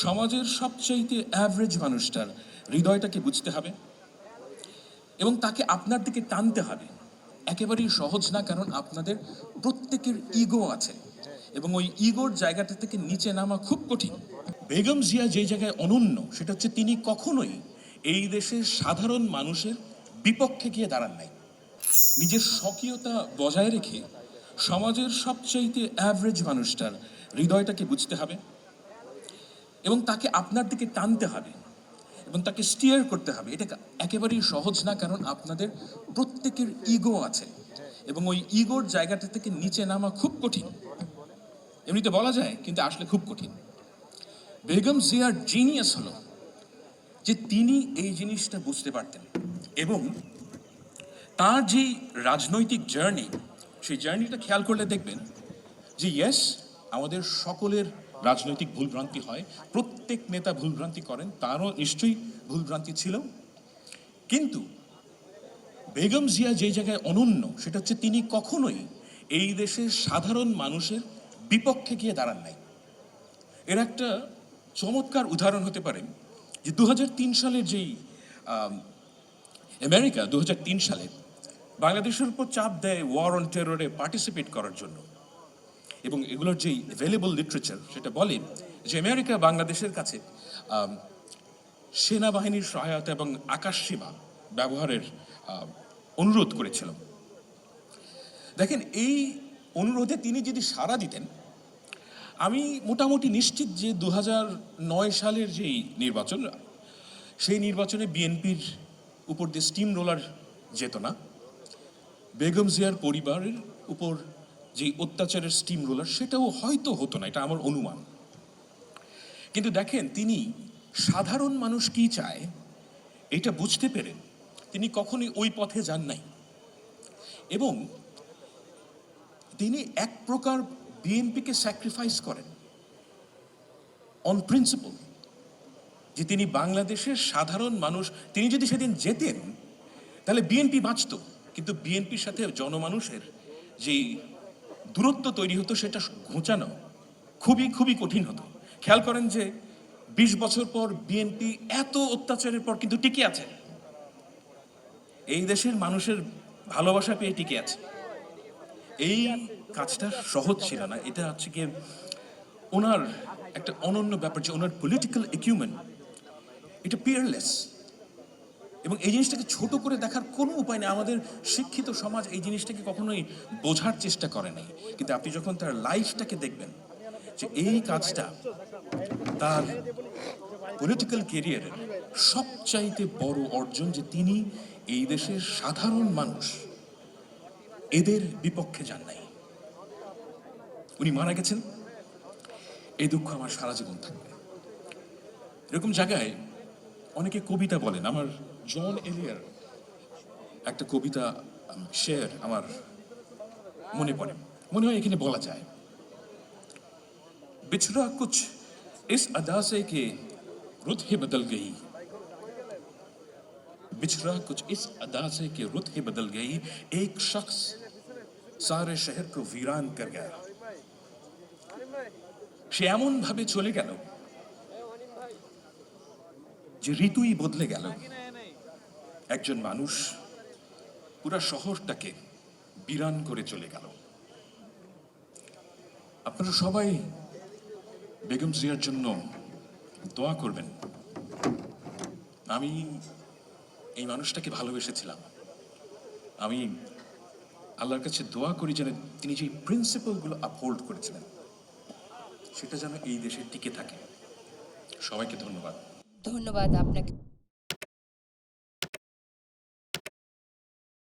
সমাজের সবচাইতে অ্যাভারেজ মানুষটার হৃদয়টাকে বুঝতে হবে এবং তাকে আপনার দিকে টানতে হবে। একেবারেই সহজ না, কারণ আপনাদের প্রত্যেকের ইগো আছে এবং ওই ইগোর জায়গাটা থেকে নিচে নামা খুব কঠিন। বেগম জিয়া যে জায়গায় অনন্য সেটা হচ্ছে তিনি কখনোই এই দেশের সাধারণ মানুষের বিপক্ষে গিয়ে দাঁড়ান নাই। নিজের স্বকীয়তা বজায় রেখে সমাজের সবচাইতে অ্যাভারেজ মানুষটার হৃদয়টাকে বুঝতে হবে এবং তাকে আপনার দিকে টানতে হবে এবং তাকে স্টিয়ার করতে হবে। এটা একেবারেই সহজ না, কারণ আপনাদের প্রত্যেকের ইগো আছে এবং ওই ইগোর জায়গাটা থেকে নিচে নামা খুব কঠিন। এমনিতে বলা যায়, কিন্তু আসলে খুব কঠিন। বেগম জিয়ার জিনিয়াস হলো যে তিনি এই জিনিসটা বুঝতে পারতেন এবং তার যে রাজনৈতিক জার্নি, সেই জার্নিটা খেয়াল করলে দেখবেন যে ইয়েস, আমাদের সকলের রাজনৈতিক ভুলভ্রান্তি হয়, প্রত্যেক নেতা ভুলভ্রান্তি করেন, তারও নিশ্চয়ই ভুলভ্রান্তি ছিল। কিন্তু বেগম জিয়া যে জায়গায় অনন্য সেটা হচ্ছে তিনি কখনোই এই দেশের সাধারণ মানুষের বিপক্ষে গিয়ে দাঁড়ান নাই। এর একটা চমৎকার উদাহরণ হতে পারে যে 2003 সালের যেই আমেরিকা 2003 সালে বাংলাদেশের উপর চাপ দেয় ওয়ার অন টেররে পার্টিসিপেট করার জন্য, এবং এগুলোর যেই অ্যাভেলেবল লিটারেচার সেটা বলে যে আমেরিকা বাংলাদেশের কাছে সেনাবাহিনীর সহায়তা এবং আকাশ সীমা ব্যবহারের অনুরোধ করেছিল। দেখেন, এই অনুরোধে তিনি যদি সাড়া দিতেন, আমি মোটামুটি নিশ্চিত যে 2009 সালের যেই নির্বাচন, সেই নির্বাচনে বিএনপির উপর দিয়ে স্টিম রোলার যেত না, বেগম জিয়ার পরিবারের উপর যে অত্যাচারের স্টিম রোলার সেটাও হয়তো হতো না, এটা আমার অনুমান। কিন্তু দেখেন, তিনি সাধারণ মানুষ কি চায় এটা বুঝতে পেরে তিনি কখনোই ওই পথে যান নাই এবং তিনি এক প্রকার বিএনপিকে স্যাক্রিফাইস করেন অন প্রিন্সিপল, যে তিনি বাংলাদেশের সাধারণ মানুষ, তিনি যদি সেদিন যেতেন তাহলে বিএনপি বাঁচত, কিন্তু বিএনপির সাথে জনমানুষের যেই দূরত্ব তৈরি হতো সেটা ঘোচানো খুবই খুবই কঠিন হতো। খেয়াল করেন যে 20 বছর পর বিএনপি এত অত্যাচারের পর কিন্তু টিকে আছে, এই দেশের মানুষের ভালোবাসা পেয়ে টিকে আছে। এই কাজটা সহজ ছিল না। এটা হচ্ছে কি ওনার একটা অনন্য ব্যাপার, যে ওনার পলিটিক্যাল একিউমেন্ট এটা পিয়ারলেস, এবং এই জিনিসটাকে ছোট করে দেখার কোনো উপায় নেই। আমাদের শিক্ষিত সমাজ এই জিনিসটাকে কখনোই বোঝার চেষ্টা করে নাই, কিন্তু আপনি যখন তার লাইফটাকে দেখবেন যে এই কাজটা তার পলিটিক্যাল ক্যারিয়ারের সবচাইতে বড় অর্জন, যে তিনি এই দেশের সাধারণ মানুষ এদের বিপক্ষে যান নাই। উনি মারা গেছেন, এই দুঃখ আমার সারা জীবন থাকবে। এরকম জায়গায় অনেকে কবিতা বলেন, আমার জন এলিয়ার একটা কবিতা শেয়ার আমার মনে পড়ে, মনে হয় এখানে বলা যায়, बिछड़ा कुछ इस अदा से कि रुत ही बदल गई, बिछड़ा कुछ इस अदा से कि रुत ही बदल गई, एक शख्स सारे शहर को वीरान कर गया। সে এমন ভাবে চলে গেল যে ঋতুই বদলে গেল। একজন মানুষ পুরা শহরটাকে বিরান করে চলে গেল। আপনারা সবাই বেগম জিয়ার জন্য দোয়া করবেন। আমি এই মানুষটাকে ভালোবেসেছিলাম। আমি আল্লাহর কাছে দোয়া করি যেন তিনি যে প্রিন্সিপালগুলো আপহোল্ড করেছিলেন সেটা যেন এই দেশে টিকে থাকে। সবাইকে ধন্যবাদ। ধন্যবাদ আপনাকে।